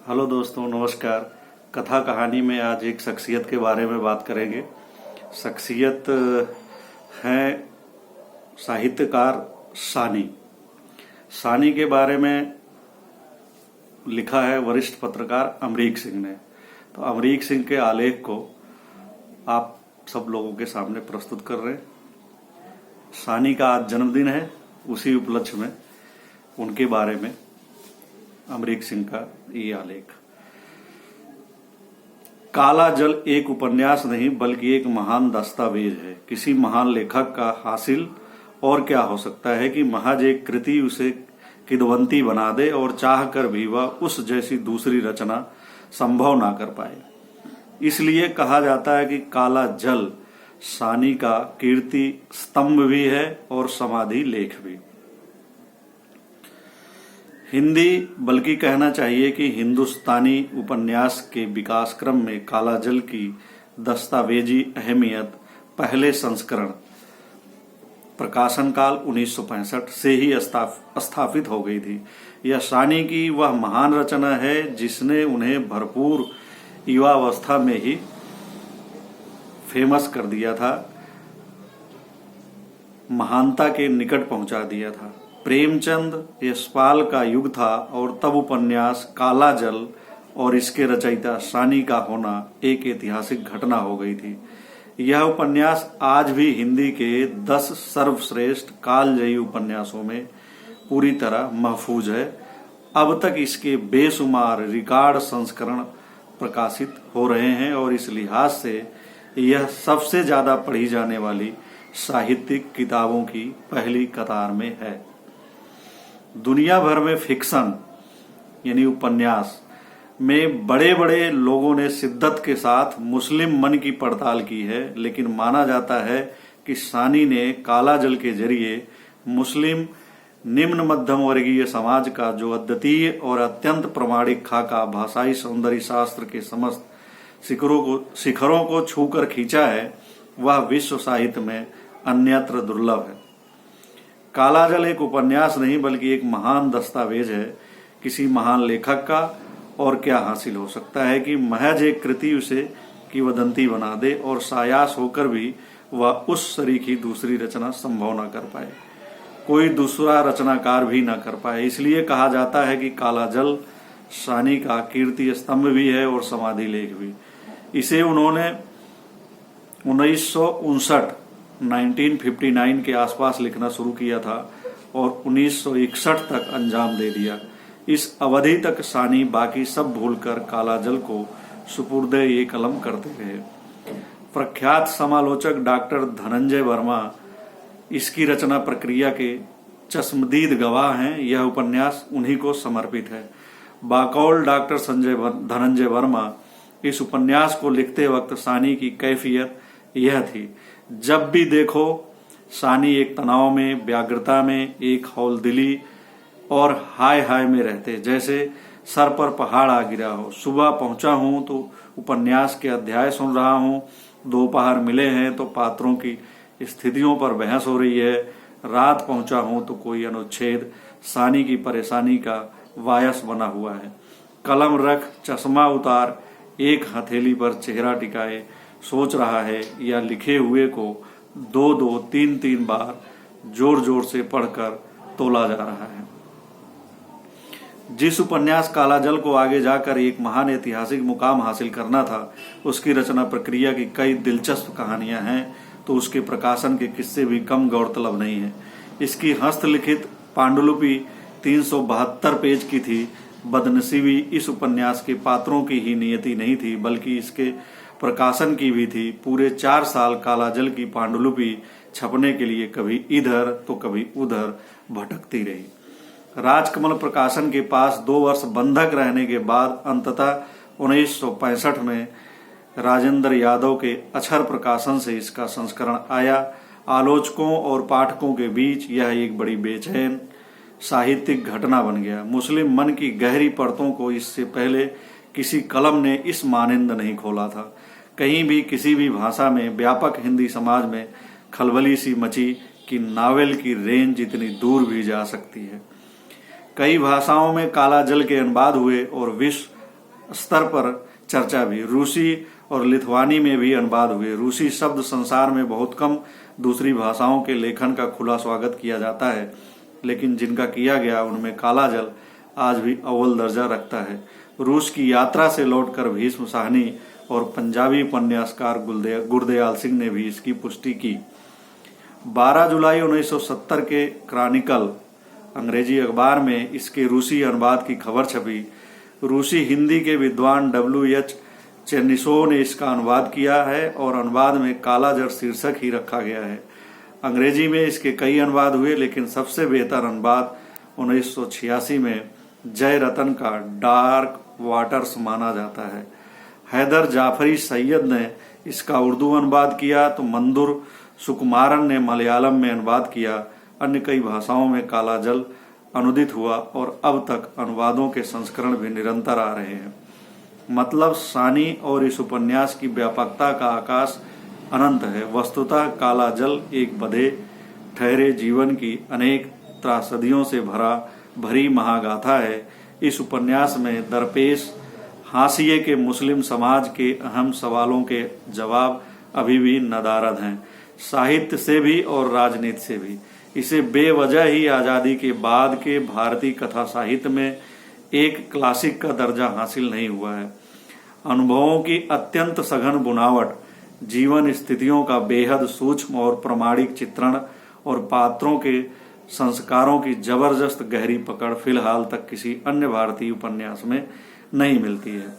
Hello दोस्तों, नमस्कार। कथा कहानी में आज एक शख्सियत के बारे में बात करेंगे। शख्सियत हैं साहित्यकार सानी। सानी के बारे में लिखा है वरिष्ठ पत्रकार अमरीक सिंह ने। तो अमरीक सिंह के आलेख को आप सब लोगों के सामने प्रस्तुत कर रहे हैं। सानी का आज जन्मदिन है, उसी उपलक्ष्य में उनके बारे में अमरीक सिंह का ये आलेख। काला जल एक उपन्यास नहीं बल्कि एक महान दस्तावेज है। किसी महान लेखक का हासिल और क्या हो सकता है कि महज एक कृति उसे किदवंती बना दे और चाह कर भी वह उस जैसी दूसरी रचना संभव ना कर पाए। इसलिए कहा जाता है कि काला जल सानी का कीर्ति स्तंभ भी है और समाधि लेख भी। हिंदी बल्कि कहना चाहिए कि हिंदुस्तानी उपन्यास के विकास क्रम में काला जल की दस्तावेजी अहमियत पहले संस्करण प्रकाशन काल 1965 से ही स्थापित हो गई थी। यह सानी की वह महान रचना है जिसने उन्हें भरपूर युवावस्था में ही फेमस कर दिया था, महानता के निकट पहुंचा दिया था। प्रेमचंद यशपाल का युग था और तब उपन्यास काला जल और इसके रचयिता सानी का होना एक ऐतिहासिक घटना हो गई थी। यह उपन्यास आज भी हिंदी के 10 सर्वश्रेष्ठ कालजयी उपन्यासों में पूरी तरह महफूज है। अब तक इसके बेशुमार रिकॉर्ड संस्करण प्रकाशित हो रहे हैं और इस लिहाज से यह सबसे ज्यादा पढ़ी जाने वाली साहित्यिक किताबों की पहली कतार में है। दुनिया भर में फिक्शन यानी उपन्यास में बड़े बड़े लोगों ने शिद्दत के साथ मुस्लिम मन की पड़ताल की है, लेकिन माना जाता है कि सानी ने काला जल के जरिए मुस्लिम निम्न मध्यम वर्गीय समाज का जो अद्वितीय और अत्यंत प्रमाणिक खाका भाषाई सौंदर्य शास्त्र के समस्त शिखरों को छूकर खींचा है, वह विश्व साहित्य में अन्यत्र दुर्लभ है। काला जल एक उपन्यास नहीं बल्कि एक महान दस्तावेज है किसी महान लेखक का। और क्या हासिल हो सकता है कि महज एक कृति उसे किंवदंती बना दे और सायास होकर भी वह उस सरीखी दूसरी रचना संभव न कर पाए, कोई दूसरा रचनाकार भी न कर पाए। इसलिए कहा जाता है कि काला जल सानी का कीर्ति स्तंभ भी है और समाधि लेख भी। इसे उन्होंने 1959 के आसपास लिखना शुरू किया था और 1961 तक अंजाम दे दिया। इस अवधि तक सानी बाकी सब भूलकर काला जल को सुपुर्दे ये कलम करते रहे। प्रख्यात समालोचक डॉक्टर धनंजय वर्मा इसकी रचना प्रक्रिया के चश्मदीद गवाह हैं। यह उपन्यास उन्हीं को समर्पित है। बाकौल डॉक्टर धनंजय वर्मा इस उपन्यास को लिखते वक्त सानी की कैफियत यह थी, जब भी देखो सानी एक तनाव में, व्याग्रता में, एक हौलदिली और हाय हाय में रहते, जैसे सर पर पहाड़ आ गिरा हो। सुबह पहुंचा हूं तो उपन्यास के अध्याय सुन रहा हूं, दोपहर मिले हैं तो पात्रों की स्थितियों पर बहस हो रही है, रात पहुंचा हूं तो कोई अनुच्छेद सानी की परेशानी का वायस बना हुआ है। कलम रख, चश्मा उतार, एक हथेली पर चेहरा टिकाए सोच रहा है या लिखे हुए को 2-2, 3-3 बार जोर जोर से पढ़कर तोला जा रहा है। जिस उपन्यास काला जल को आगे जाकर एक महान ऐतिहासिक मुकाम हासिल करना था, उसकी रचना प्रक्रिया की कई दिलचस्प कहानियां हैं, तो उसके प्रकाशन के किस्से भी कम गौरतलब नहीं है। इसकी हस्तलिखित पांडुलिपि 372 पेज की थी। बदनसीबी इस उपन्यास के पात्रों की ही नियति नहीं थी बल्कि इसके प्रकाशन की भी थी। पूरे 4 साल काला जल की पांडुलिपि छपने के लिए कभी इधर तो कभी उधर भटकती रही। राजकमल प्रकाशन के पास 2 वर्ष बंधक रहने के बाद अंततः 1965 में राजेंद्र यादव के अक्षर प्रकाशन से इसका संस्करण आया। आलोचकों और पाठकों के बीच यह एक बड़ी बेचैन साहित्यिक घटना बन गया। मुस्लिम मन की गहरी परतों को इससे पहले किसी कलम ने इस मानिंद नहीं खोला था। कहीं भी किसी भी भाषा में व्यापक हिंदी समाज में खलबली सी मची कि नावेल की रेंज इतनी दूर भी जा सकती है। कई भाषाओं में काला जल के अनुवाद हुए और विश्व स्तर पर चर्चा भी। रूसी और लिथुआनी में भी अनुवाद हुए। रूसी शब्द संसार में बहुत कम दूसरी भाषाओं के लेखन का खुला स्वागत किया जाता है, लेकिन जिनका किया गया उनमें काला जल आज भी अव्वल दर्जा रखता है। रूस की यात्रा से लौटकर भीष्म साहनी और पंजाबी उपन्यासकार गुरदयाल सिंह ने भी इसकी पुष्टि की। 12 जुलाई 1970 के क्रॉनिकल अंग्रेजी अखबार में इसके रूसी अनुवाद की खबर छपी। रूसी हिंदी के विद्वान W.H. चेर्निसोव ने इसका अनुवाद किया है और अनुवाद में काला जल शीर्षक ही रखा गया है। अंग्रेजी में इसके कई अनुवाद हुए, लेकिन सबसे बेहतर अनुवाद 1986 में जय रतन का डार्क वाटर्स माना जाता है। हैदर जाफरी सैयद ने इसका उर्दू अनुवाद किया तो मंदुर सुकुमारन ने मलयालम में अनुवाद किया। अन्य कई भाषाओं में काला जल अनुदित हुआ और अब तक अनुवादों के संस्करण भी निरंतर आ रहे हैं। मतलब सानी और इस उपन्यास की व्यापकता का आकाश अनंत है। वस्तुतः काला जल एक बधे ठहरे जीवन की अनेक त्रासदियों से भरी महागाथा है। इस उपन्यास में दरपेश हाशिए के मुस्लिम समाज के अहम सवालों के जवाब अभी भी नदारद हैं, साहित्य से भी और राजनीति से भी। इसे बेवजह ही आजादी के बाद के भारतीय कथा साहित्य में एक क्लासिक का दर्जा हासिल नहीं हुआ है। अनुभवों की अत्यंत सघन बुनावट, जीवन स्थितियों का बेहद सूक्ष्म और प्रामाणिक चित्रण और पात्रों के संस्कारों की जबरदस्त गहरी पकड़ फिलहाल तक किसी अन्य भारतीय उपन्यास में नहीं मिलती है।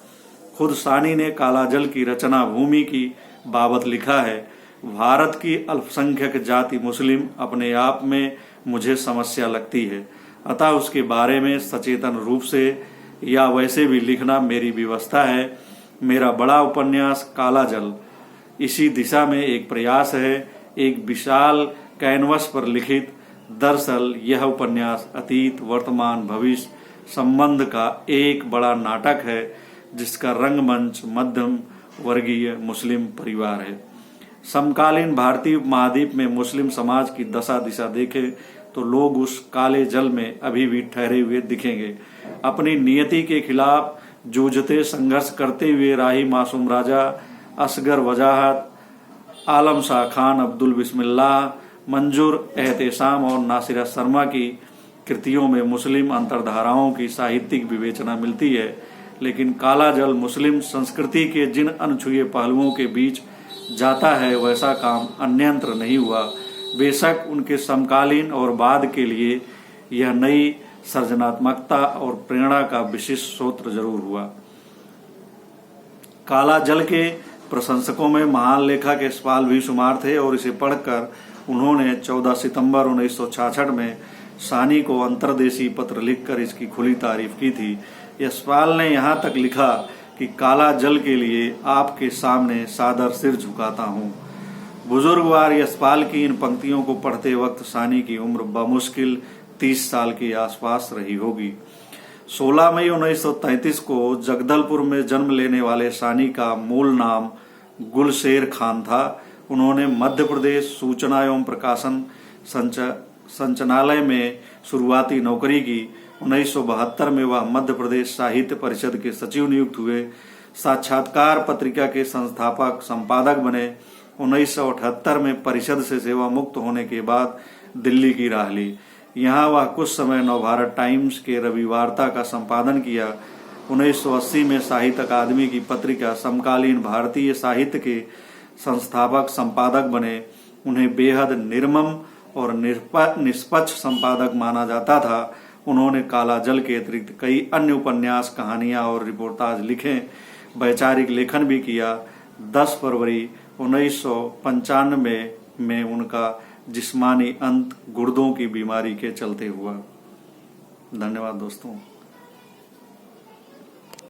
खुद सानी ने काला जल की रचना भूमि की बाबत लिखा है, भारत की अल्पसंख्यक जाति मुस्लिम अपने आप में मुझे समस्या लगती है, अतः उसके बारे में सचेतन रूप से या वैसे भी लिखना मेरी व्यवस्था है। मेरा बड़ा उपन्यास काला जल इसी दिशा में एक प्रयास है, एक विशाल कैनवस पर लिखित। दरअसल यह उपन्यास अतीत, वर्तमान, भविष्य संबंध का एक बड़ा नाटक है, जिसका रंगमंच मध्यम वर्गीय मुस्लिम परिवार है। समकालीन भारतीय उपमहाद्वीप में मुस्लिम समाज की दशा दिशा देखें तो लोग उस काले जल में अभी भी ठहरे हुए दिखेंगे। अपनी नियति के खिलाफ जूझते संघर्ष करते हुए राही मासूम राजा, असगर वजाहत, आलम शाह खान, अब्दुल बिस्मिल्लाह, मंजूर एहतेशाम और नासिरा शर्मा की कृतियों में मुस्लिम अंतर्धाराओं की साहित्यिक विवेचना मिलती है, लेकिन काला जल मुस्लिम संस्कृति के जिन अनछुए पहलुओं के बीच जाता है वैसा काम अन्यंत्र नहीं हुआ। बेशक उनके समकालीन और बाद के लिए यह नई सृजनात्मकता और प्रेरणा का विशिष्ट स्रोत जरूर हुआ। काला जल के प्रशंसकों में महान लेखक यशपाल भी शुमार थे और इसे पढ़कर उन्होंने 14 सितंबर 1966 में सानी को अंतर्देशीय पत्र लिखकर इसकी खुली तारीफ की थी। यशपाल ने यहाँ तक लिखा कि काला जल के लिए आपके सामने सादर सिर झुकाता हूँ। बुजुर्गवार यशपाल की इन पंक्तियों को पढ़ते वक्त सानी की उम्र बमुश्किल 30 साल के आसपास रही होगी। 16 मई 1933 को जगदलपुर में जन्म लेने वाले सानी का मूल नाम गुलशेर खान था। उन्होंने मध्य प्रदेश सूचना एवं प्रकाशन संचालनालय में शुरुआती नौकरी की। 1972 में वह मध्य प्रदेश साहित्य परिषद के सचिव नियुक्त हुए। साक्षात्कार पत्रिका के संस्थापक संपादक बने। 1978 में परिषद से सेवा मुक्त होने के बाद दिल्ली की राह ली। यहाँ वह कुछ समय नवभारत टाइम्स के रविवार्ता का संपादन किया। 1980 में साहित्य अकादमी की पत्रिका समकालीन भारतीय साहित्य के संस्थापक संपादक बने। उन्हें बेहद निर्मम और निष्पक्ष संपादक माना जाता था। उन्होंने काला जल के अतिरिक्त कई अन्य उपन्यास, कहानियां और रिपोर्टाज लिखे। वैचारिक लेखन भी किया। 10 फरवरी 1995 में उनका जिस्मानी अंत गुर्दों की बीमारी के चलते हुआ। धन्यवाद दोस्तों।